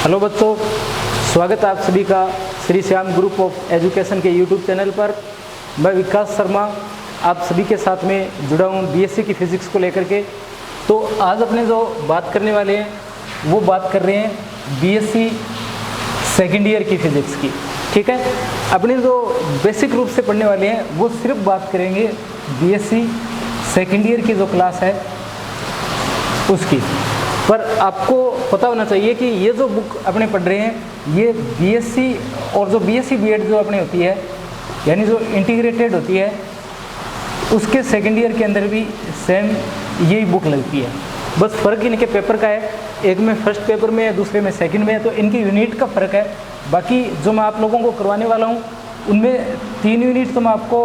Hello बच्चों, स्वागत है आप सभी का Shri Shyam group of education के यूट्यूब चैनल पर। मैं विकास शर्मा आप सभी के साथ में जुड़ा हूँ बीएससी की फ़िज़िक्स को लेकर के। तो आज अपने जो बात करने वाले हैं वो बात कर रहे हैं बीएससी सेकेंड ईयर की फ़िज़िक्स की। ठीक है, अपने जो बेसिक रूप से पढ़ने वाले हैं वो सिर्फ बात करेंगे बीएससी सेकेंड ईयर की जो क्लास है उसकी। पर आपको पता होना चाहिए कि ये जो बुक अपने पढ़ रहे हैं ये बीएससी और जो बीएससी बीएड जो अपने होती है यानी जो इंटीग्रेटेड होती है उसके सेकेंड ईयर के अंदर भी सेम यही बुक लगती है। बस फ़र्क इनके पेपर का है, एक में फर्स्ट पेपर में है, दूसरे में सेकंड में है, तो इनकी यूनिट का फ़र्क है। बाकी जो मैं आप लोगों को करवाने वाला हूँ उनमें 3 यूनिट तो मैं आपको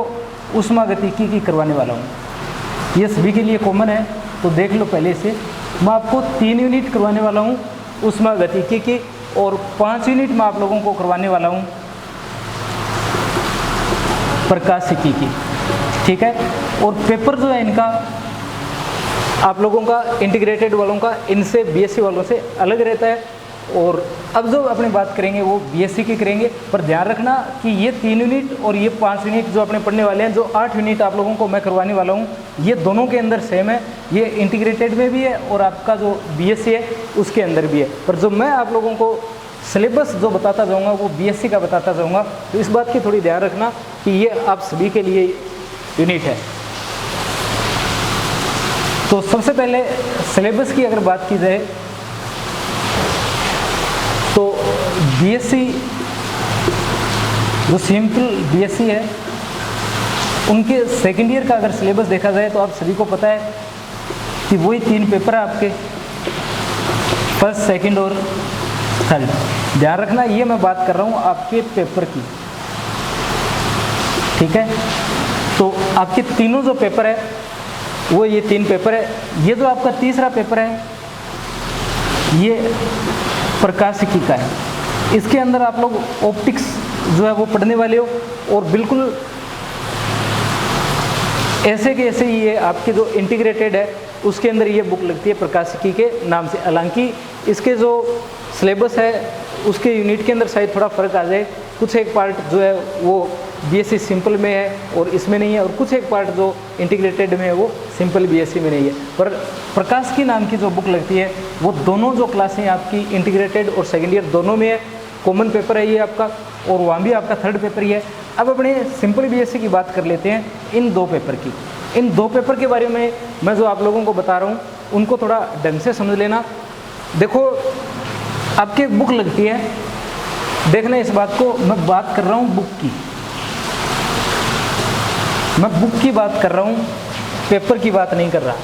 ऊष्मागतिकी की करवाने वाला हूँ। ये सभी के लिए कॉमन है, तो देख लो पहले से। मैं आपको 3 यूनिट करवाने वाला हूँ ऊष्मागतिकी की और 5 यूनिट मैं आप लोगों को करवाने वाला हूँ प्रकाशिकी की। ठीक है, और पेपर जो है इनका आप लोगों का इंटीग्रेटेड वालों का इनसे बीएससी वालों से अलग रहता है। और अब जो अपने बात करेंगे वो बीएससी की करेंगे, पर ध्यान रखना कि ये 3 यूनिट और ये 5 यूनिट जो अपने पढ़ने वाले हैं, जो 8 यूनिट आप लोगों को मैं करवाने वाला हूँ, ये दोनों के अंदर सेम है। ये इंटीग्रेटेड में भी है और आपका जो बीएससी है उसके अंदर भी है। पर जो मैं आप लोगों को सिलेबस जो बताता जाऊँगा वो बीएससी का बताता जाऊँगा, तो इस बात की थोड़ी ध्यान रखना कि ये आप सभी के लिए यूनिट है। तो सबसे पहले सिलेबस की अगर बात की जाए तो बीएससी जो सिंपल बीएससी है उनके सेकेंड ईयर का अगर सिलेबस देखा जाए तो आप सभी को पता है कि वही 3 पेपर है आपके, फर्स्ट, सेकंड और थर्ड। ध्यान रखना ये मैं बात कर रहा हूँ आपके पेपर की। ठीक है, तो आपके तीनों जो पेपर है वो ये 3 पेपर है। ये जो आपका तीसरा पेपर है ये प्रकाशिकी का है। इसके अंदर आप लोग ऑप्टिक्स जो है वो पढ़ने वाले हो और बिल्कुल ऐसे के ऐसे ही ये आपके जो इंटीग्रेटेड है उसके अंदर ये बुक लगती है प्रकाशिकी के नाम से। हालांकि इसके जो सिलेबस है उसके यूनिट के अंदर शायद थोड़ा फ़र्क आ जाए, कुछ एक पार्ट जो है वो बीएससी सिंपल में है और इसमें नहीं है, और कुछ एक पार्ट जो इंटीग्रेटेड में है वो सिंपल बीएससी में नहीं है। पर प्रकाशिकी नाम की जो बुक लगती है वो दोनों जो क्लासें आपकी इंटीग्रेटेड और सेकेंड ईयर दोनों में है। कॉमन पेपर है ये आपका और वहाँ भी आपका थर्ड पेपर ही है। अब अपने सिंपल बीएससी की बात कर लेते हैं इन 2 पेपर की। इन 2 पेपर के बारे में मैं जो आप लोगों को बता रहा हूँ उनको थोड़ा ढंग से समझ लेना। देखो आपकी एक बुक लगती है, देखना इस बात को, मैं बात कर रहा हूँ बुक की, मैं बुक की बात कर रहा हूँ, पेपर की बात नहीं कर रहा।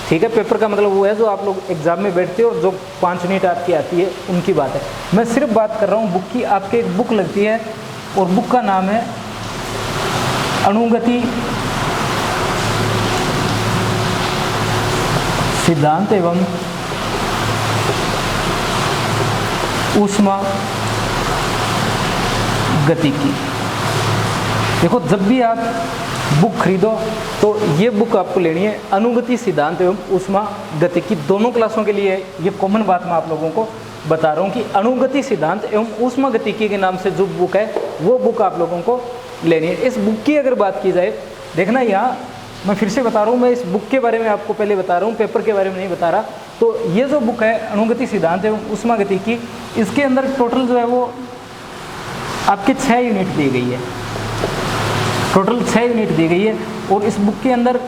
ठीक है, पेपर का मतलब वो है जो आप लोग एग्जाम में बैठते हो और जो 5 यूनिट आपकी आती है उनकी बात है। मैं सिर्फ बात कर रहा हूँ बुक की। आपके एक बुक लगती है और बुक का नाम है अणुगति सिद्धांत एवं ऊष्मा गतिकी। देखो जब भी आप बुक खरीदो तो ये बुक आपको लेनी है अणुगति सिद्धांत एवं ऊष्मा गतिकी। दोनों क्लासों के लिए ये कॉमन बात मैं आप लोगों को बता रहा हूँ कि अणुगति सिद्धांत एवं ऊष्मा गतिकी के नाम से जो बुक है वो बुक आप लोगों को लेनी है। इस बुक की अगर बात की जाए, देखना यहाँ मैं फिर से बता रहा हूँ, मैं इस बुक के बारे में आपको पहले बता रहा हूँ, पेपर के बारे में नहीं बता रहा। तो ये जो बुक है अणुगति सिद्धांत एवं ऊष्मा गतिकी, इसके अंदर टोटल जो है वो आपके 6 यूनिट दी गई है। टोटल 6 यूनिट दी गई है और इस बुक के अंदर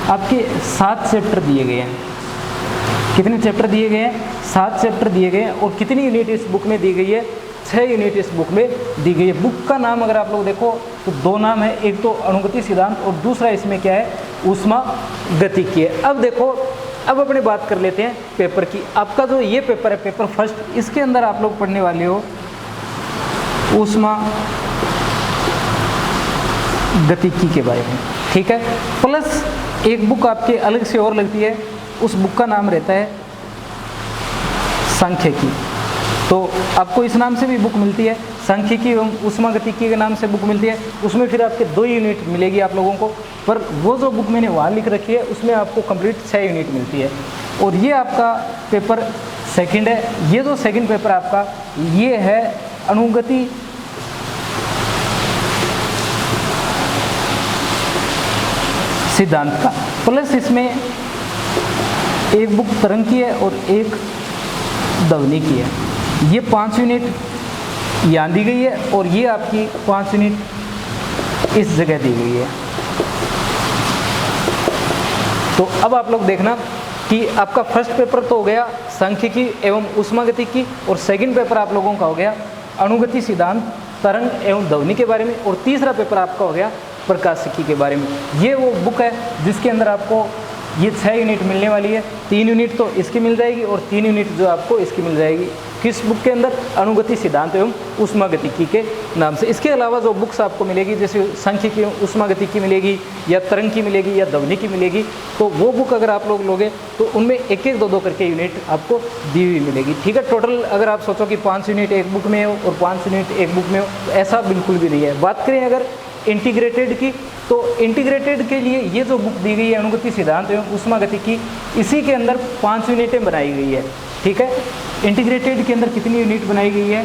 आपके 7 चैप्टर दिए गए हैं। कितने चैप्टर दिए गए हैं? 7 चैप्टर दिए गए हैं। और कितनी यूनिट इस बुक में दी गई है? 6 यूनिट इस बुक में दी गई है। बुक का नाम अगर आप लोग देखो तो 2 नाम है, एक तो अणुगति सिद्धांत और दूसरा इसमें क्या है, ऊष्मा गतिकी है। अब देखो, अब अपने बात कर लेते हैं पेपर की। आपका जो ये पेपर है, पेपर फर्स्ट, इसके अंदर आप लोग पढ़ने वाले हो ऊष्मा गतिकी के बारे में। ठीक है, प्लस एक बुक आपके अलग से और लगती है, उस बुक का नाम रहता है सांख्यिकी। तो आपको इस नाम से भी बुक मिलती है, सांख्यिकी एवं ऊष्मागतिकी के नाम से बुक मिलती है। उसमें फिर आपके 2 यूनिट मिलेगी आप लोगों को, पर वो जो बुक मैंने वहाँ लिख रखी है उसमें आपको कंप्लीट 6 यूनिट मिलती है। और ये आपका पेपर सेकंड है। ये जो सेकंड पेपर आपका ये है अनुगति सिद्धांत का, प्लस इसमें एक बुक तरंग की है और एक ध्वनि की है। ये 5 यूनिट यहाँ दी गई है और ये आपकी 5 यूनिट इस जगह दी गई है। तो अब आप लोग देखना कि आपका फर्स्ट पेपर तो हो गया सांख्यिकी एवं ऊष्मागतिकी और सेकंड पेपर आप लोगों का हो गया अनुगति सिद्धांत, तरंग एवं ध्वनि के बारे में, और तीसरा पेपर आपका हो गया प्रकाशिकी के बारे में। ये वो बुक है जिसके अंदर आपको ये 6 यूनिट मिलने वाली है। 3 यूनिट तो इसकी मिल जाएगी और 3 यूनिट जो आपको इसकी मिल जाएगी। किस बुक के अंदर? अनुगति सिद्धांत एवं ऊष्मागतिकी के नाम से। इसके अलावा जो बुक्स आपको मिलेगी जैसे सांख्यिकी ऊष्मागतिकी मिलेगी या तरंग की मिलेगी या ध्वनि की मिलेगी, तो वो बुक अगर आप लोग लोगे तो उनमें 1-1, 2-2 करके यूनिट आपको दी हुई मिलेगी। ठीक है, टोटल अगर आप सोचो कि 5 यूनिट एक बुक में हो और 5 यूनिट एक बुक में हो, तो ऐसा बिल्कुल भी नहीं है। बात करें अगर इंटीग्रेटेड की, तो इंटीग्रेटेड के लिए ये जो बुक दी गई है अनुगति सिद्धांत एवं ऊष्मागतिकी, इसी के अंदर 5 यूनिटें बनाई गई है। ठीक है, इंटीग्रेटेड के अंदर कितनी यूनिट बनाई गई है?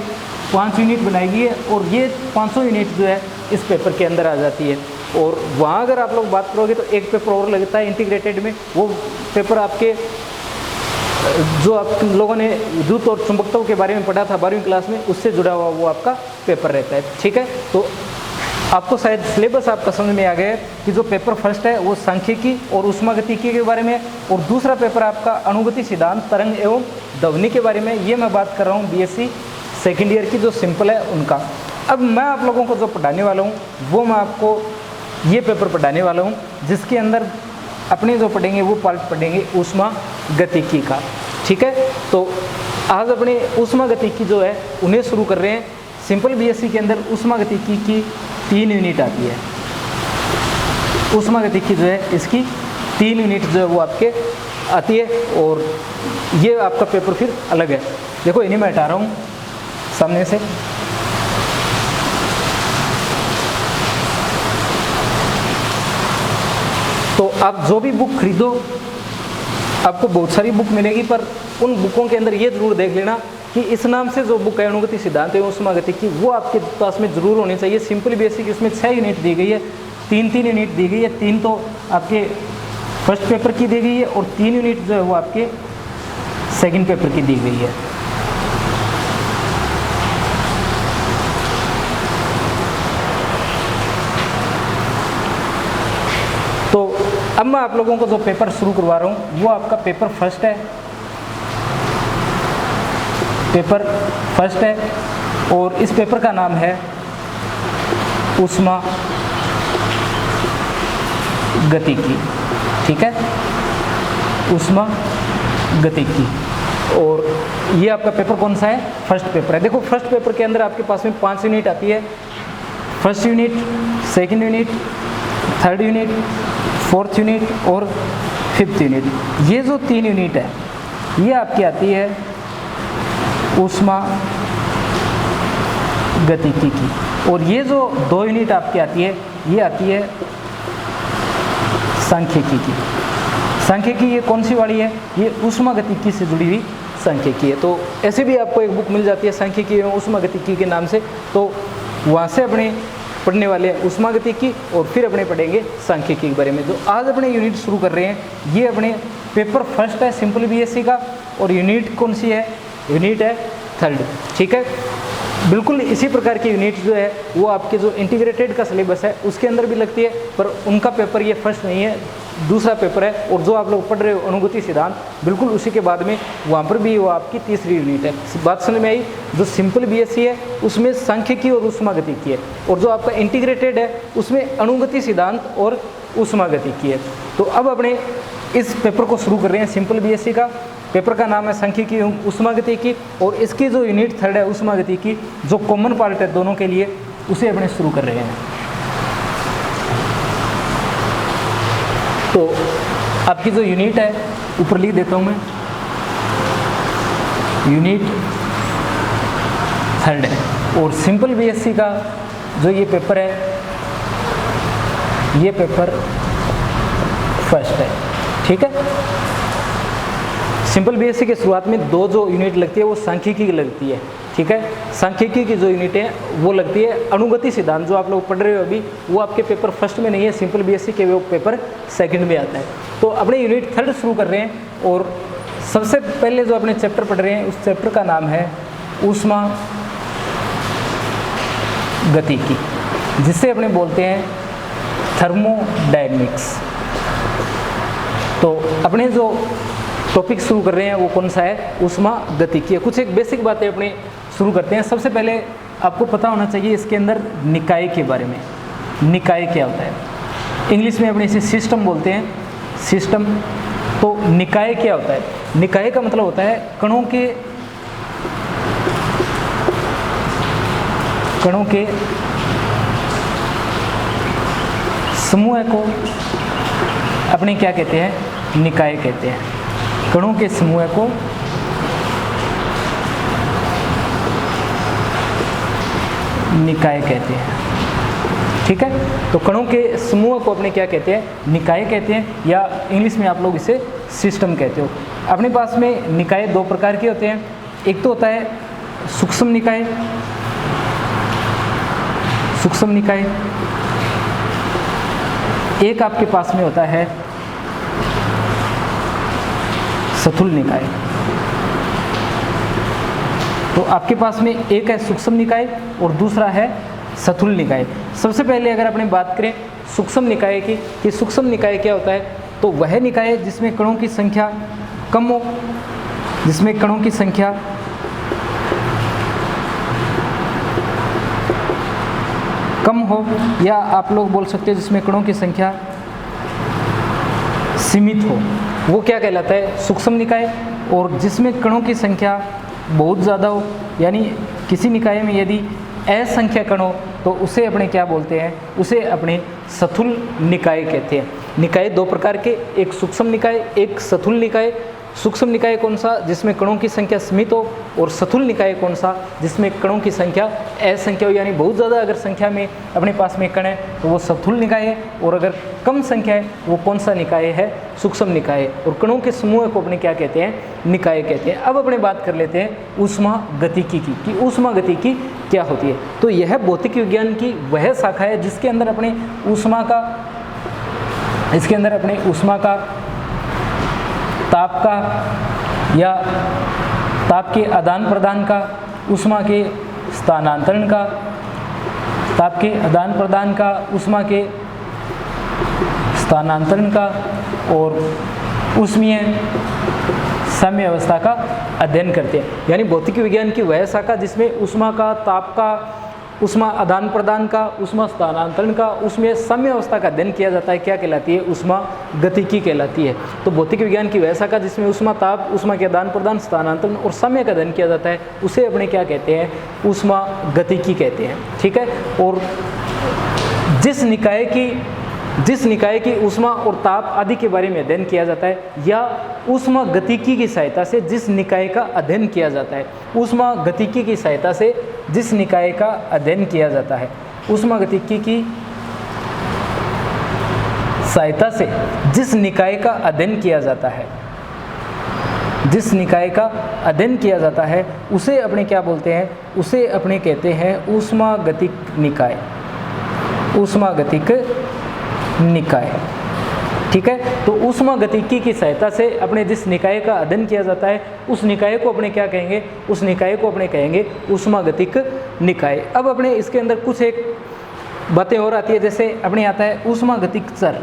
5 यूनिट बनाई गई है और ये 500 यूनिट जो है इस पेपर के अंदर आ जाती है। और वहाँ अगर आप लोग बात करोगे तो एक पेपर और लगता है इंटीग्रेटेड में, वो पेपर आपके जो आप लोगों ने विद्युत और चुंबकत्व के बारे में पढ़ा था 12वीं क्लास में, उससे जुड़ा हुआ वो आपका पेपर रहता है। ठीक है, तो आपको शायद सिलेबस आपका समझ में आ गया है कि जो पेपर फर्स्ट है वो सांख्यिकी और ऊष्मागतिकी के बारे में, और दूसरा पेपर आपका अनुगति सिद्धांत, तरंग एवं ध्वनि के बारे में। ये मैं बात कर रहा हूँ बीएससी सेकेंड ईयर की जो सिंपल है उनका। अब मैं आप लोगों को जो पढ़ाने वाला हूँ वो मैं आपको ये पेपर पढ़ाने वाला हूँ जिसके अंदर अपने जो पढ़ेंगे वो पार्ट पढ़ेंगे ऊष्मागतिकी का। ठीक है, तो आज अपने ऊष्मागतिकी जो है उन्हें शुरू कर रहे हैं। सिंपल बीएससी के अंदर ऊष्मागतिकी की 3 यूनिट आती है। ऊष्मागतिकी जो है इसकी 3 यूनिट जो है वो आपके आती है, और ये आपका पेपर फिर अलग है। देखो इन्हें मैं हटा रहा हूँ सामने से। तो आप जो भी बुक खरीदो आपको बहुत सारी बुक मिलेगी, पर उन बुकों के अंदर ये जरूर देख लेना कि इस नाम से जो बुक है अनुगति सिद्धांत एवं ऊष्मागतिकी वो आपके पास में जरूर होनी चाहिए। सिंपल बेसिक इसमें 6 यूनिट दी गई है, 3-3 यूनिट दी गई है। 3 तो आपके फर्स्ट पेपर की दी गई है और 3 यूनिट जो है वो आपके सेकंड पेपर की दी गई है। तो अब मैं आप लोगों को जो पेपर शुरू करवा रहा हूँ वो आपका पेपर फर्स्ट है। पेपर फर्स्ट है और इस पेपर का नाम है ऊष्मागतिकी। ठीक है, ऊष्मागतिकी। और ये आपका पेपर कौन सा है? फर्स्ट पेपर है। देखो फर्स्ट पेपर के अंदर आपके पास में 5 यूनिट आती है। First unit, second unit, third unit, fourth unit और फिफ्थ यूनिट। ये जो 3 यूनिट है ये आपकी आती है ऊष्मागतिकी की, और ये जो 2 यूनिट आपकी आती है ये आती है सांख्यिकी की। सांख्यिकी ये कौन सी वाली है? ये ऊष्मागतिकी से जुड़ी हुई सांख्यिकी है। तो ऐसे भी आपको एक बुक मिल जाती है सांख्यिकी एवं ऊष्मागतिकी के नाम से, तो वहाँ से अपने पढ़ने वाले हैं ऊष्मागतिकी और फिर अपने पढ़ेंगे सांख्यिकी के बारे में। तो आज अपने यूनिट शुरू कर रहे हैं। ये अपने पेपर फर्स्ट है सिंपल बीएससी का, और यूनिट कौन सी है? यूनिट है थर्ड। ठीक है, बिल्कुल इसी प्रकार की यूनिट जो है वो आपके जो इंटीग्रेटेड का सिलेबस है उसके अंदर भी लगती है, पर उनका पेपर ये फर्स्ट नहीं है, दूसरा पेपर है। और जो आप लोग पढ़ रहे हो अनुगति सिद्धांत, बिल्कुल उसी के बाद में वहाँ पर भी वो आपकी तीसरी यूनिट है। बात समझ में आई? जो सिंपल बीएससी है उसमें सांख्यिकी और ऊष्मागतिकी है, और जो आपका इंटीग्रेटेड है उसमें अनुगति सिद्धांत और ऊष्मागतिकी है। तो अब अपने इस पेपर को शुरू कर रहे हैं सिंपल बीएससी का। पेपर का नाम है सांख्यिकी एवं ऊष्मागतिकी, और इसकी जो यूनिट थर्ड है ऊष्मागतिकी, जो कॉमन पार्ट है दोनों के लिए, उसे अपने शुरू कर रहे हैं। तो आपकी जो यूनिट है ऊपर लिख देता हूँ मैं, यूनिट थर्ड है, और सिंपल बीएससी का जो ये पेपर है ये पेपर फर्स्ट है। ठीक है, सिंपल बीएससी के शुरुआत में 2 जो यूनिट लगती है वो सांख्यिकी की लगती है, ठीक है। सांख्यिकी की जो यूनिट है वो लगती है अनुगति सिद्धांत, जो आप लोग पढ़ रहे हो अभी, वो आपके पेपर फर्स्ट में नहीं है, सिंपल बीएससी के वो पेपर सेकंड में आता है। तो अपने यूनिट 3 शुरू कर रहे हैं और सबसे पहले जो अपने चैप्टर पढ़ रहे हैं उस चैप्टर का नाम है ऊष्मा गतिकी, जिसे अपने बोलते हैं थर्मोडायनेमिक्स। तो अपने जो टॉपिक शुरू कर रहे हैं वो कौन सा है, ऊष्मा गतिकी। कुछ एक बेसिक बातें अपने शुरू करते हैं। सबसे पहले आपको पता होना चाहिए इसके अंदर निकाय के बारे में। निकाय क्या होता है, इंग्लिश में अपने इसे सिस्टम बोलते हैं, सिस्टम। तो निकाय क्या होता है, निकाय का मतलब होता है कणों के समूह को अपने क्या कहते हैं, निकाय कहते हैं। कणों के समूह को निकाय कहते हैं, ठीक है। तो कणों के समूह को अपने क्या कहते हैं, निकाय कहते हैं, या इंग्लिश में आप लोग इसे सिस्टम कहते हो। अपने पास में निकाय 2 प्रकार के होते हैं। एक तो होता है सूक्ष्म निकाय, सूक्ष्म निकाय। एक आपके पास में होता है स्थूल निकाय। तो आपके पास में एक है सूक्ष्म निकाय और दूसरा है स्थूल निकाय। सबसे पहले अगर अपने बात करें सूक्ष्म निकाय की, कि सूक्ष्म निकाय क्या होता है, तो वह निकाय जिसमें कणों की संख्या कम हो, जिसमें कणों की संख्या कम हो, या आप लोग बोल सकते हैं जिसमें कणों की संख्या सीमित हो, वो क्या कहलाता है, सूक्ष्म निकाय। और जिसमें कणों की संख्या बहुत ज़्यादा हो, यानी किसी निकाय में यदि असंख्य कण हो तो उसे अपने क्या बोलते हैं, उसे अपने स्थूल निकाय कहते हैं। निकाय 2 प्रकार के, एक सूक्ष्म निकाय, एक स्थूल निकाय। सूक्ष्म निकाय कौन सा, जिसमें कणों की संख्या सीमित हो, और स्थूल निकाय कौन सा, जिसमें कणों की संख्या असंख्य हो, यानी बहुत ज़्यादा अगर संख्या में अपने पास में कण है तो वो स्थूल निकाय है, और अगर कम संख्या है वो कौन सा निकाय है, सूक्ष्म निकाय है। और कणों के समूह को अपने क्या कहते हैं, निकाय कहते हैं। अब अपने बात कर लेते हैं ऊष्मा गतिकी की, कि ऊष्मा गतिकी क्या होती है। तो यह भौतिक विज्ञान की वह शाखा है जिसके अंदर अपने ऊष्मा का, इसके अंदर अपने ऊष्मा का, ताप का या ताप के आदान प्रदान का, ऊष्मा के स्थानांतरण का, ताप के आदान प्रदान का, ऊष्मा के स्थानांतरण का, और ऊष्मीय साम्य अवस्था का अध्ययन करते हैं। यानी भौतिक विज्ञान की वह शाखा जिसमें ऊष्मा का, ताप का, ऊष्मा आदान प्रदान का, ऊष्मा स्थानांतरण का, उसमें साम्य अवस्था का अध्ययन किया जाता है, क्या कहलाती है, ऊष्मा गतिकी कहलाती है। तो भौतिक विज्ञान की वह शाखा जिसमें ऊष्मा, ताप, ऊष्मा के आदान प्रदान, स्थानांतरण और साम्य का अध्ययन किया जाता है, उसे अपने क्या कहते हैं, ऊष्मा गतिकी कहते हैं, ठीक है। और जिस निकाय की ऊष्मा और ताप आदि के बारे में अध्ययन किया जाता है, या ऊष्मा गतिकी की सहायता से जिस निकाय का अध्ययन किया जाता है, ऊष्मा गतिकी की सहायता से जिस निकाय का अध्ययन किया जाता है, ऊष्मा गतिकी की सहायता से जिस निकाय का अध्ययन किया जाता है, जिस निकाय का अध्ययन किया जाता है, उसे अपने क्या बोलते हैं, उसे अपने कहते हैं ऊष्मागतिक निकाय, ऊष्मागतिक निकाय, ठीक है। तो ऊष्मागतिकी की सहायता से अपने जिस निकाय का अध्ययन किया जाता है उस निकाय को अपने क्या कहेंगे, उस निकाय को अपने कहेंगे ऊष्मागतिक निकाय। अब अपने इसके अंदर कुछ एक बातें और आती है, जैसे अपने आता है ऊष्मागतिक चर,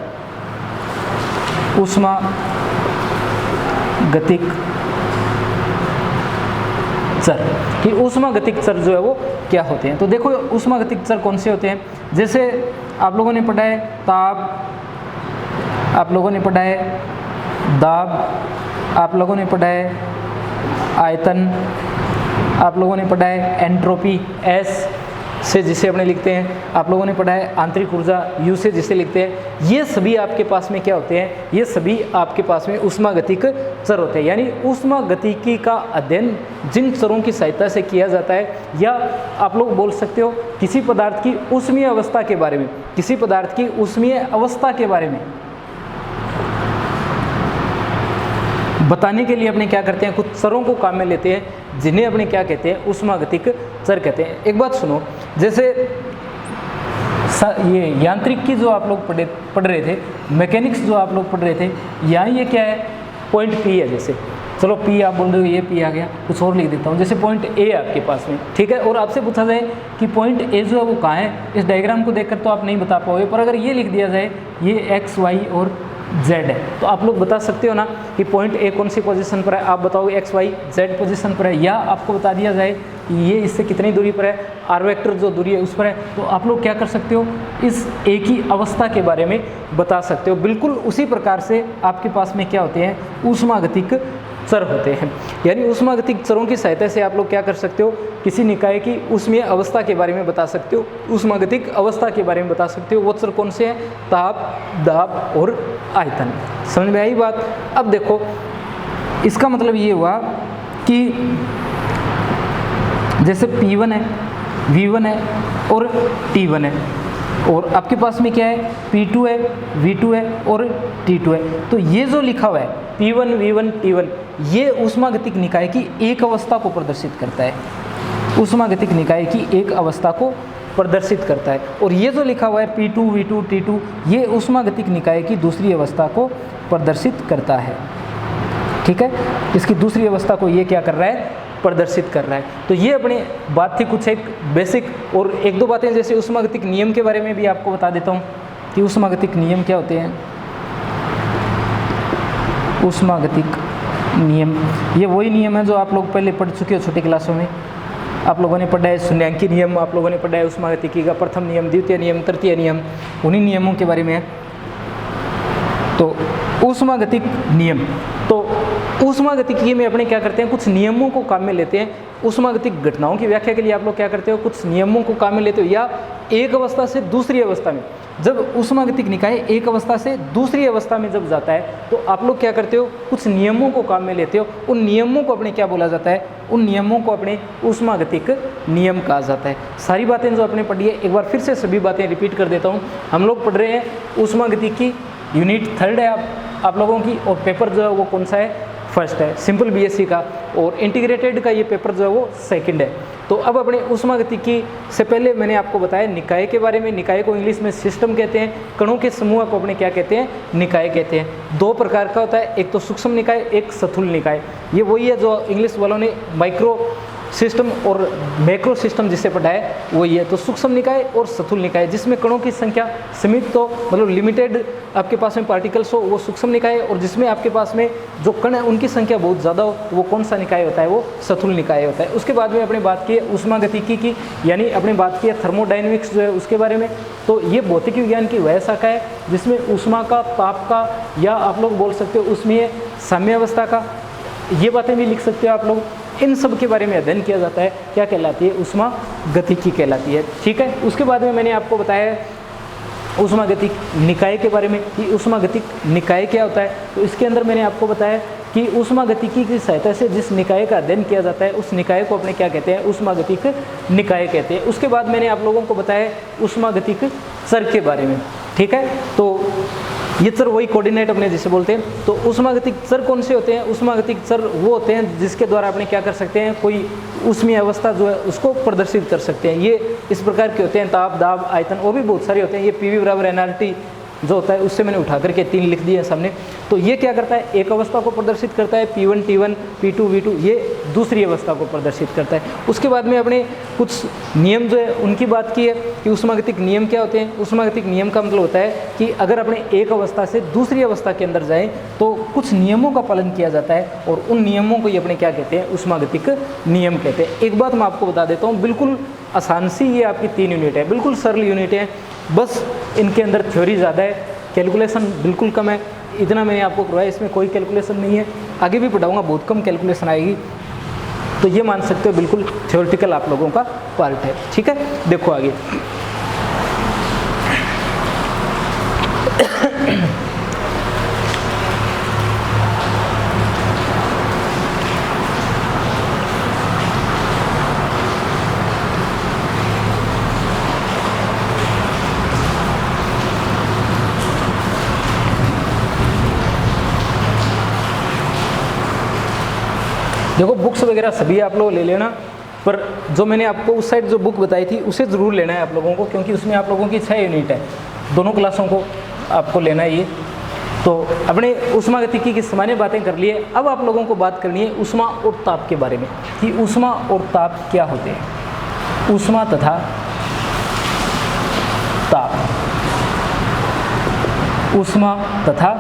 ऊष्मागतिक चर, कि ऊष्मागतिक चर जो है वो क्या होते हैं। तो देखो ऊष्मागतिक चर कौन से होते हैं, जैसे आप लोगों ने पढ़ा है ताप, आप लोगों ने पढ़ा है दाब, आप लोगों ने पढ़ा है आयतन, आप लोगों ने पढ़ा है एंट्रोपी, एस से जिसे अपने लिखते हैं, आप लोगों ने पढ़ा है आंतरिक ऊर्जा, यू से जिसे लिखते हैं। ये सभी आपके पास में क्या होते हैं, ये सभी आपके पास में ऊष्मागतिक चर होते हैं। यानी ऊष्मागतिकी का अध्ययन जिन चरों की सहायता से किया जाता है, या आप लोग बोल सकते हो किसी पदार्थ की ऊष्मीय अवस्था के बारे में, किसी पदार्थ की ऊष्मीय अवस्था के बारे में बताने के लिए अपने क्या करते हैं, कुछ चरों को काम में लेते हैं जिन्हें अपने क्या कहते हैं, ऊष्मागतिक चर कहते हैं। एक बात सुनो, जैसे ये यांत्रिक की जो आप लोग पढ़ रहे थे, मैकेनिक्स जो आप लोग पढ़ रहे थे, यहाँ ये क्या है, पॉइंट पी है। जैसे चलो पी आप बोल रहे हो, ये पी आ गया, कुछ और लिख देता हूँ, जैसे पॉइंट ए है आपके पास में, ठीक है, और आपसे पूछा जाए कि पॉइंट ए जो है वो कहाँ है, इस डायग्राम को देखकर तो आप नहीं बता पाओगे, पर अगर ये लिख दिया जाए ये एक्स वाई और जेड है, तो आप लोग बता सकते हो ना कि पॉइंट ए कौन सी पोजीशन पर है, आप बताओगे एक्स वाई जेड पोजीशन पर है, या आपको बता दिया जाए कि ये इससे कितनी दूरी पर है, आर वेक्टर जो दूरी है उस पर है, तो आप लोग क्या कर सकते हो, इस एक ही अवस्था के बारे में बता सकते हो। बिल्कुल उसी प्रकार से आपके पास में क्या होते हैं, ऊष्मागतिक चर होते हैं। यानी ऊष्मागतिक चरों की सहायता से आप लोग क्या कर सकते हो, किसी निकाय की ऊष्मीय अवस्था के बारे में बता सकते हो, ऊष्मागतिक अवस्था के बारे में बता सकते हो। वो चर कौन से हैं, ताप, दाब और आयतन। समझ में आई बात। अब देखो इसका मतलब ये हुआ कि जैसे P1 है, V1 है और T1 है, और आपके पास में क्या है, P2 है, V2 है और T2 है। तो ये जो लिखा हुआ है P1, V1, T1, ये ऊष्मागतिक निकाय की एक अवस्था को प्रदर्शित करता है, ऊष्मागतिक निकाय की एक अवस्था को प्रदर्शित करता है। और ये जो लिखा हुआ है P2, V2, T2, ये ऊष्मागतिक निकाय की दूसरी अवस्था को प्रदर्शित करता है। ठीक है, इसकी दूसरी अवस्था को ये क्या कर रहा है, प्रदर्शित कर रहा है। तो ये अपनी बात थी कुछ एक बेसिक, और एक दो बातें जैसे ऊष्मागतिक नियम के बारे में भी आपको बता देता हूँ कि ऊष्मागतिक नियम क्या होते हैं। ऊष्मागतिक नियम ये वही नियम है जो आप लोग पहले पढ़ चुके हो छोटी क्लासों में। आप लोगों ने पढ़ा है शून्यांकी नियम, आप लोगों ने पढ़ा है ऊष्मागतिकी का प्रथम नियम, द्वितीय नियम, तृतीय नियम, उन्हीं नियमों के बारे में है। तो ऊष्मागतिक नियम, तो ऊष्मागतिकी में अपने क्या करते हैं, कुछ नियमों को काम में लेते हैं। ऊष्मागतिक घटनाओं की व्याख्या के लिए आप लोग क्या करते हो, कुछ नियमों को काम में लेते हो, या एक अवस्था से दूसरी अवस्था में, जब ऊष्मागतिक निकाय एक अवस्था से दूसरी अवस्था में जब जाता है तो आप लोग क्या करते हो, कुछ नियमों को काम में लेते हो। उन नियमों को अपने क्या बोला जाता है, उन नियमों को अपने ऊष्मागतिक नियम कहा जाता है। सारी बातें जो आपने पढ़ी है, एक बार फिर से सभी बातें रिपीट कर देता हूँ। हम लोग पढ़ रहे हैं ऊष्मागतिकी, यूनिट 3 है आप लोगों की, और पेपर जो है वो कौन सा है, फर्स्ट है, सिंपल बीएससी का, और इंटीग्रेटेड का ये पेपर जो है वो सेकंड है। तो अब अपने ऊष्मागतिकी से पहले मैंने आपको बताया निकाय के बारे में। निकाय को इंग्लिश में सिस्टम कहते हैं, कणों के समूह को अपने क्या कहते हैं, निकाय कहते हैं। दो प्रकार का होता है, एक तो सूक्ष्म निकाय, एक स्थूल निकाय। ये वही है जो इंग्लिश वालों ने माइक्रो सिस्टम और मैक्रो सिस्टम जिसे पढ़ा है वही है। तो सूक्ष्म निकाय और स्थूल निकाय, जिसमें कणों की संख्या सीमित तो मतलब लिमिटेड आपके पास में पार्टिकल्स हो, वो सूक्ष्म निकाय, और जिसमें आपके पास में जो कण है उनकी संख्या बहुत ज़्यादा हो, वो कौन सा निकाय होता है, वो स्थूल निकाय होता है। उसके बाद में अपने बात की ऊष्मागतिकी की, यानी अपने बात की थर्मोडायनेमिक्स जो है उसके बारे में। तो ये भौतिक विज्ञान की वह शाखा है जिसमें ऊष्मा का, ताप का, या आप लोग बोल सकते हो ऊष्मीय साम्यावस्था का, ये बातें भी लिख सकते हो आप लोग। इन सब के बारे में अध्ययन किया जाता है, क्या कहलाती है, ऊष्मागतिकी कहलाती है। ठीक है, उसके बाद में मैंने आपको बताया ऊष्मागतिक निकाय के बारे में कि ऊष्मागतिक निकाय क्या होता है। तो इसके अंदर मैंने आपको बताया कि ऊष्मागतिकी की सहायता से जिस निकाय का अध्ययन किया जाता है उस निकाय को अपने क्या कहते हैं, ऊष्मागतिक निकाय कहते हैं। उसके बाद मैंने आप लोगों को बताया ऊष्मागतिक चर के बारे में। ठीक है, तो ये चर वही कोऑर्डिनेट अपने जिसे बोलते हैं। तो ऊष्मागतिक चर कौन से होते हैं, ऊष्मागतिक चर वो होते हैं जिसके द्वारा अपने क्या कर सकते हैं, कोई ऊष्मीय अवस्था जो है उसको प्रदर्शित कर सकते हैं। ये इस प्रकार के होते हैं, ताप, दाब, आयतन, और भी बहुत सारे होते हैं। ये PV = NRT जो होता है उससे मैंने उठा करके 3 लिख दिए हैं सामने। तो ये क्या करता है, एक अवस्था को प्रदर्शित करता है, P1, T1, P2, V2, ये दूसरी अवस्था को प्रदर्शित करता है। उसके बाद में अपने कुछ नियम जो है उनकी बात की है कि ऊष्मागतिक नियम क्या होते हैं। ऊष्मागतिक नियम का मतलब होता है कि अगर अपने एक अवस्था से दूसरी अवस्था के अंदर जाएँ तो कुछ नियमों का पालन किया जाता है, और उन नियमों को ये अपने क्या कहते हैं, ऊष्मागतिक नियम कहते हैं। एक बात मैं आपको बता देता हूँ, बिल्कुल आसान सी ये आपकी 3 यूनिट है, बिल्कुल सरल यूनिट है, बस इनके अंदर थ्योरी ज़्यादा है, कैलकुलेशन बिल्कुल कम है। इतना मैंने आपको करवाया, इसमें कोई कैलकुलेशन नहीं है। आगे भी पढ़ाऊंगा, बहुत कम कैलकुलेशन आएगी। तो ये मान सकते हो बिल्कुल थ्योरेटिकल आप लोगों का पार्ट है। ठीक है, देखो आगे देखो बुक्स वगैरह सभी आप लोग ले लेना, पर जो मैंने आपको उस साइड जो बुक बताई थी उसे ज़रूर लेना है आप लोगों को, क्योंकि उसमें आप लोगों की 6 यूनिट है, दोनों क्लासों को आपको लेना है ये। तो अपने ऊष्मागतिकी की सामान्य बातें कर लिए, अब आप लोगों को बात करनी है ऊष्मा और ताप के बारे में कि ऊष्मा और ताप क्या होते हैं। ऊष्मा तथा ताप, ऊष्मा तथा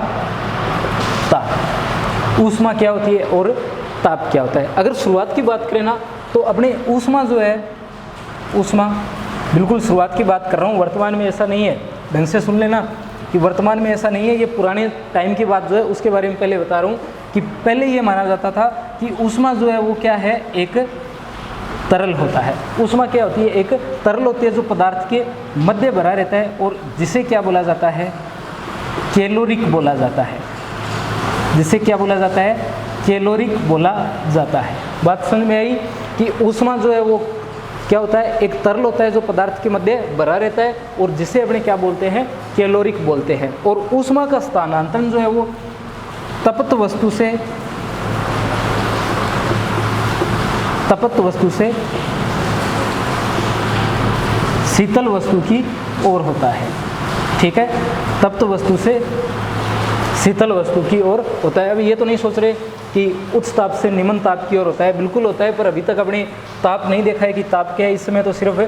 ताप, ऊष्मा क्या होती है और ताप क्या होता है। अगर शुरुआत की बात करें ना तो अपने ऊष्मा जो है, ऊष्मा बिल्कुल शुरुआत की बात कर रहा हूँ, वर्तमान में ऐसा नहीं है, ढंग से सुन लेना कि वर्तमान में ऐसा नहीं है, ये पुराने टाइम की बात जो है उसके बारे में पहले बता रहा हूँ कि पहले ये माना जाता था कि ऊष्मा जो है वो क्या है, एक तरल होता है। ऊष्मा क्या होती है, एक तरल होती है जो पदार्थ के मध्य भरा रहता है और जिसे क्या बोला जाता है, कैलोरिक बोला जाता है। जिसे क्या बोला जाता है, कैलोरिक बोला जाता है। बात समझ में आई कि ऊष्मा जो है वो क्या होता है, एक तरल होता है जो पदार्थ के मध्य भरा रहता है और जिसे अपने क्या बोलते हैं, कैलोरिक बोलते हैं। और ऊष्मा का स्थानांतरण जो है वो तप्त वस्तु से शीतल वस्तु की ओर होता है। ठीक है, तप्त वस्तु से शीतल वस्तु की ओर होता है। अभी ये तो नहीं सोच रहे कि उच्च ताप से निम्न ताप की ओर होता है, बिल्कुल होता है, पर अभी तक अपने ताप नहीं देखा है कि ताप क्या है। इस समय तो सिर्फ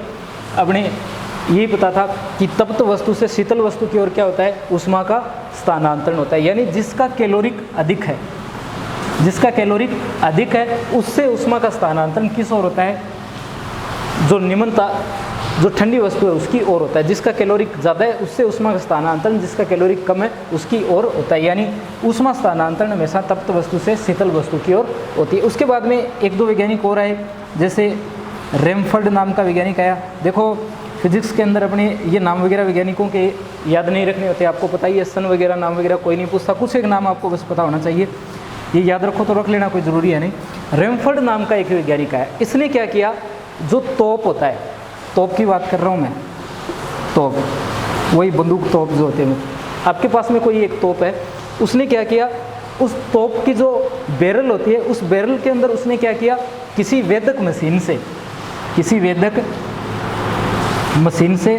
अपने यही पता था कि तप्त वस्तु से शीतल वस्तु की ओर क्या होता है, ऊष्मा का स्थानांतरण होता है। यानी जिसका कैलोरिक अधिक है, जिसका कैलोरिक अधिक है उससे ऊष्मा का स्थानांतरण किस ओर होता है, जो निम्न जो ठंडी वस्तु है उसकी ओर होता है। जिसका कैलोरिक ज़्यादा है उससे ऊष्मा का स्थानांतरण जिसका कैलोरिक कम है उसकी ओर होता है। यानी ऊष्मा स्थानांतरण हमेशा तप्त वस्तु से शीतल वस्तु की ओर होती है। उसके बाद में एक दो वैज्ञानिक और आए, जैसे रेमफर्ड नाम का वैज्ञानिक आया। देखो फिजिक्स के अंदर अपने ये नाम वगैरह वैज्ञानिकों के याद नहीं रखने होते, आपको पता ही है, सन वगैरह नाम वगैरह कोई नहीं पूछता, कुछ एक नाम आपको बस पता होना चाहिए, ये याद रखो तो रख लेना, कोई ज़रूरी है नहीं। रेमफर्ड नाम का एक वैज्ञानिक आया, इसने क्या किया, जो तोप होता है, तोप की बात कर रहा हूँ मैं, तोप वही बंदूक तोप जो होते हैं, आपके पास में कोई एक तोप है, उसने क्या किया, उस तोप की जो बैरल होती है उस बैरल के अंदर उसने क्या किया, किसी वेदक मशीन से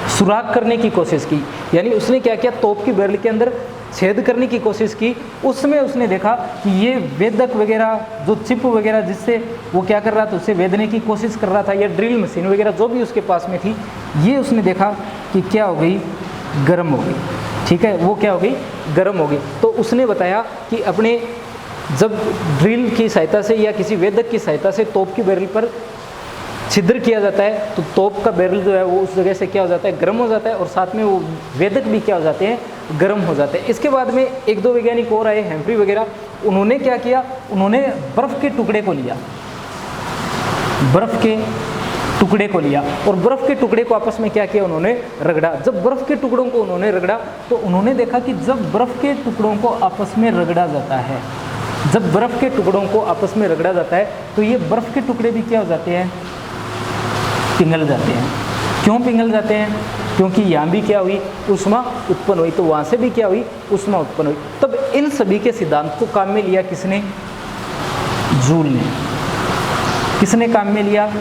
सुराख करने की कोशिश की। यानी उसने क्या किया, तोप की बैरल के अंदर छेद करने की कोशिश की। उसमें उसने देखा कि ये वेदक वगैरह जो चिप वगैरह जिससे वो क्या कर रहा था, उससे वेदने की कोशिश कर रहा था, या ड्रिल मशीन वगैरह जो भी उसके पास में थी, ये उसने देखा कि क्या हो गई, गर्म हो गई। ठीक है, वो क्या हो गई, गर्म हो गई। तो उसने बताया कि अपने जब ड्रिल की सहायता से या किसी वेदक की सहायता से तोप की बैरल पर छिद्र किया जाता है तो तोप का बैरल जो है वो उस जगह से क्या हो जाता है, गर्म हो जाता है, और साथ में वो वेदक भी क्या हो जाते हैं, गर्म हो जाते हैं। इसके बाद में एक दो वैज्ञानिक और आए, हेम्फ्री वगैरह, उन्होंने क्या किया, उन्होंने बर्फ़ के टुकड़े को लिया, और बर्फ़ के टुकड़े को आपस में क्या किया, उन्होंने रगड़ा। जब बर्फ़ के टुकड़ों को उन्होंने रगड़ा तो उन्होंने देखा कि जब बर्फ़ के टुकड़ों को आपस में रगड़ा जाता है, जब बर्फ़ के टुकड़ों को आपस में रगड़ा जाता है तो ये बर्फ़ के टुकड़े भी क्या हो जाते हैं, पिघल जाते हैं। क्यों पिघल जाते हैं, क्योंकि यहाँ भी क्या हुई, ऊष्मा उत्पन्न हुई, तो वहाँ से भी क्या हुई, ऊष्मा उत्पन्न हुई। तब इन सभी के सिद्धांत को काम में लिया किसने, जूल ने। किसने काम में लिया,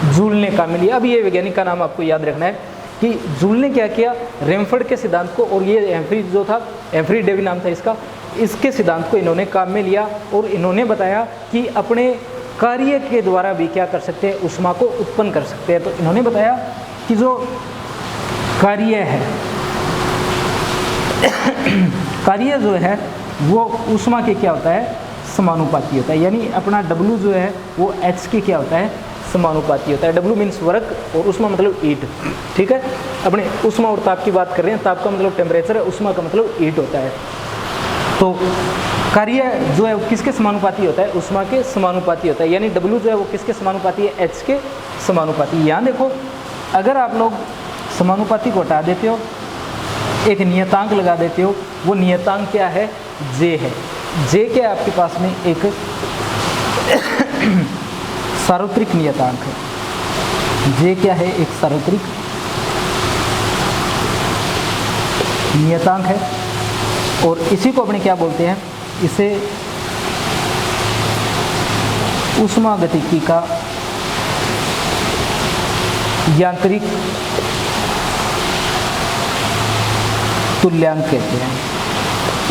जूल ने काम में लिया। अब ये वैज्ञानिक का नाम आपको याद रखना है कि जूल ने क्या किया, रेमफर्ड के सिद्धांत को, और ये हेम्फ्री जो था, हेम्फ्री डेवी नाम था इसका, इसके सिद्धांत को इन्होंने काम में लिया और इन्होंने बताया कि अपने कार्य के द्वारा भी क्या कर सकते हैं, ऊष्मा को उत्पन्न कर सकते हैं। तो इन्होंने बताया कि जो कार्य है कार्य जो है वो ऊष्मा के क्या होता है, समानुपाती होता है। यानी अपना W जो है वो H के क्या होता है, समानुपाती होता है। W मीन्स वर्क और ऊष्मा मतलब हीट। ठीक है, अपने ऊष्मा और ताप की बात कर रहे हैं, ताप का मतलब टेम्परेचर है, ऊष्मा का मतलब हीट होता है। तो कार्य जो है वो किसके समानुपाती होता है, ऊष्मा के समानुपाती होता है। यानी W जो है वो किसके समानुपाती है, H के समानुपाती। यहाँ देखो, अगर आप लोग समानुपाती को हटा देते हो, एक नियतांक लगा देते हो, वो नियतांक क्या है, J है। J क्या है आपके पास में, एक सार्वत्रिक नियतांक है। J क्या है, एक सार्वत्रिक नियतांक है, और इसी को अपने क्या बोलते हैं, इसे ऊष्मागतिकी का यांत्रिक तुल्यांक कहते हैं।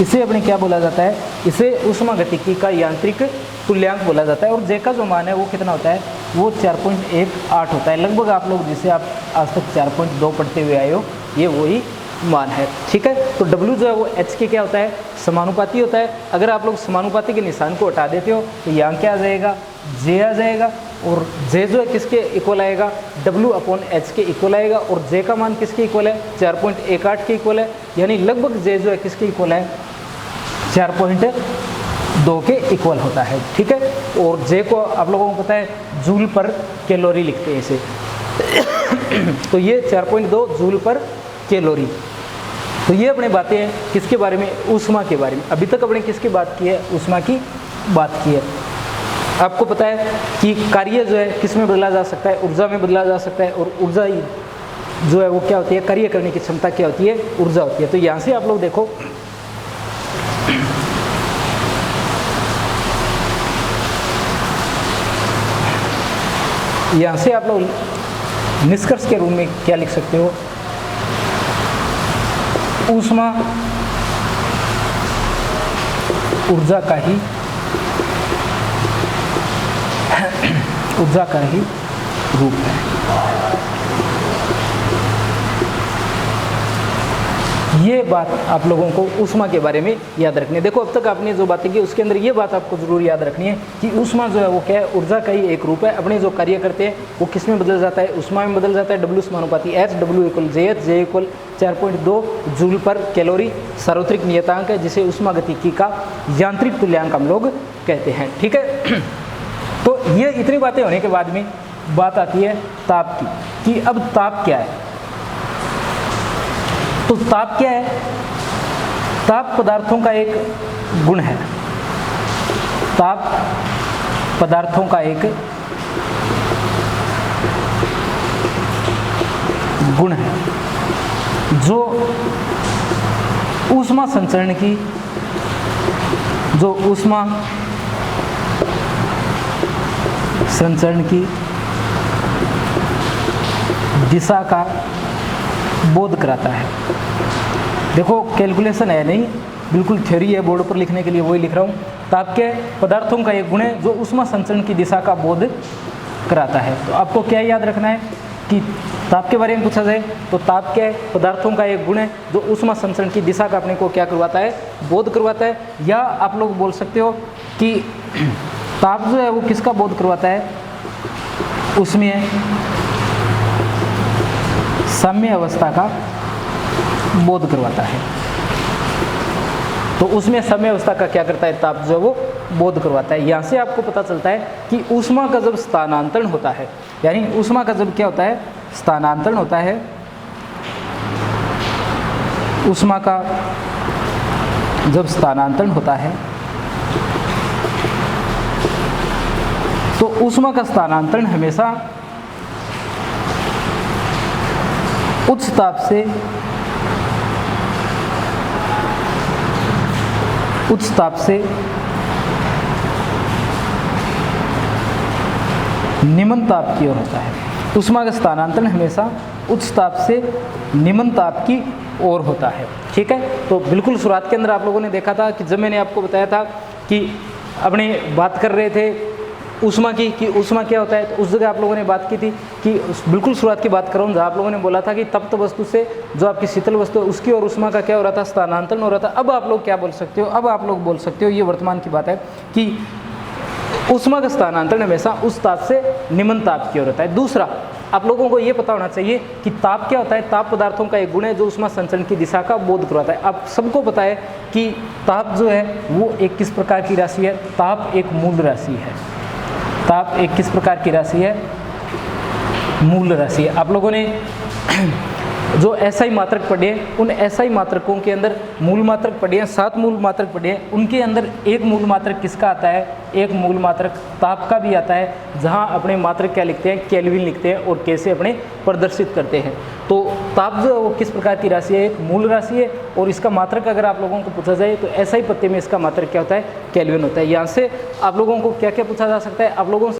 इसे अपने क्या बोला जाता है, इसे ऊष्मागतिकी का यांत्रिक तुल्यांक बोला जाता है। और जे का जो मान है वो कितना होता है, वो 4.18 होता है। लगभग आप लोग जिसे आप आज तक 4.2 पढ़ते हुए आए हो, ये वही मान है, ठीक है। तो W जो है वो H के क्या होता है, समानुपाती होता है। अगर आप लोग समानुपाती के निशान को हटा देते हो तो यहाँ क्या आ जाएगा, J आ जाएगा। और J जो है किसके इक्वल आएगा, W/H के इक्वल आएगा। और J का मान किसके इक्वल है, 4.18 के इक्वल है। यानी लगभग J जो है किसके इक्वल है, 4.2 के इक्वल होता है, ठीक है। और J को आप लोगों को पता है जूल पर कैलोरी लिखते हैं इसे। तो ये 4.2 जूल पर कैलोरी। तो ये अपने बातें हैं किसके बारे में, ऊष्मा के बारे में। अभी तक अपने किसकी बात की है, ऊष्मा की बात की है। आपको पता है कि कार्य जो है किस में बदला जा सकता है, ऊर्जा में बदला जा सकता है। और ऊर्जा जो है वो क्या होती है, कार्य करने की क्षमता क्या होती है, ऊर्जा होती है। तो यहाँ से आप लोग देखो, यहाँ से आप लोग निष्कर्ष के रूप में क्या लिख सकते हो, ऊष्मा ऊर्जा का ही रूप है। ये बात आप लोगों को ऊष्मा के बारे में याद रखनी है। देखो अब तक आपने जो बातें की उसके अंदर ये बात आपको जरूर याद रखनी है कि ऊष्मा जो है वो क्या है, ऊर्जा का ही एक रूप है। अपने जो कार्य करते हैं वो किस में बदल जाता है, ऊष्मा में बदल जाता है। W समानुपाती H, W equal JH, J equal 4.2 joule पर कैलोरी सार्वत्रिक नियतांक है, जिसे ऊष्मागतिकी का यांत्रिक तुल्यांक हम लोग कहते हैं, ठीक है। तो ये इतनी बातें होने के बाद में बात आती है ताप की, कि अब ताप क्या है। तो ताप क्या है, ताप पदार्थों का एक गुण है। ताप पदार्थों का एक गुण है जो ऊष्मा संचरण की, दिशा का बोध कराता है। देखो कैलकुलेशन है नहीं, बिल्कुल थ्योरी है, बोर्ड पर लिखने के लिए वही लिख रहा हूँ। ताप के पदार्थों का एक गुण है जो ऊष्मा संचरण की दिशा का बोध कराता है। तो आपको क्या याद रखना है कि ताप के बारे में पूछा जाए तो ताप के पदार्थों का एक गुण है जो ऊष्मा संचरण की दिशा का अपने को क्या करवाता है, बोध करवाता है। या आप लोग बोल सकते हो कि ताप जो है वो किसका बोध करवाता है, उसमें साम्य अवस्था का बोध करवाता है। तो उसमें साम्य अवस्था का क्या करता है, ताप जो है वो बोध करवाता है। यहाँ से आपको पता चलता है कि ऊष्मा का जब स्थानांतरण होता है, यानी ऊष्मा का जब क्या होता है, स्थानांतरण होता है, ऊष्मा का जब स्थानांतरण होता है तो ऊष्मा का स्थानांतरण हमेशा उच्च ताप से निम्न ताप की ओर होता है। ऊष्मा का स्थानांतरण हमेशा उच्च ताप से निम्न ताप की ओर होता है, ठीक है। तो बिल्कुल शुरुआत के अंदर आप लोगों ने देखा था कि जब मैंने आपको बताया था कि अपने बात कर रहे थे ऊष्मा की, कि ऊष्मा क्या होता है, तो उस जगह आप लोगों ने बात की थी कि बिल्कुल शुरुआत की बात कर रहा हूँ जहाँ आप लोगों ने बोला था कि तप्त वस्तु से जो आपकी शीतल वस्तु है उसकी और ऊष्मा का क्या हो रहा था, स्थानांतरण हो रहा था। अब आप लोग क्या बोल सकते हो, अब आप लोग बोल सकते हो, ये वर्तमान की बात है कि ऊष्मा का स्थानांतरण हमेशा उस ताप से निम्न ताप की ओर होता है। दूसरा, आप लोगों को ये पता होना चाहिए कि ताप क्या होता है। ताप पदार्थों का एक गुण है जो ऊष्मा संचरण की दिशा का बोध करवाता है। आप सबको पता है कि ताप जो है वो एक किस प्रकार की राशि है, ताप एक मूल राशि है। ताप एक किस प्रकार की राशि है, मूल राशि है। आप लोगों ने जो एसआई मात्रक पढ़े हैं, उन एसआई मात्रकों के अंदर मूल मात्रक पढ़े हैं, 7 मूल मात्रक पढ़े हैं। उनके अंदर एक मूल मात्रक किसका आता है, एक मूल मात्रक ताप का भी आता है, जहाँ अपने मात्रक क्या लिखते हैं, केल्विन लिखते हैं और कैसे अपने प्रदर्शित करते हैं। तो ताप जो है वो किस प्रकार की राशि है, एक मूल राशि है और इसका मात्रक अगर आप लोगों को पूछा जाए तो SI पत्ते में इसका मात्रक क्या होता है, केल्विन होता है। यहाँ से आप लोगों को क्या क्या पूछा जा सकता है, आप लोगों से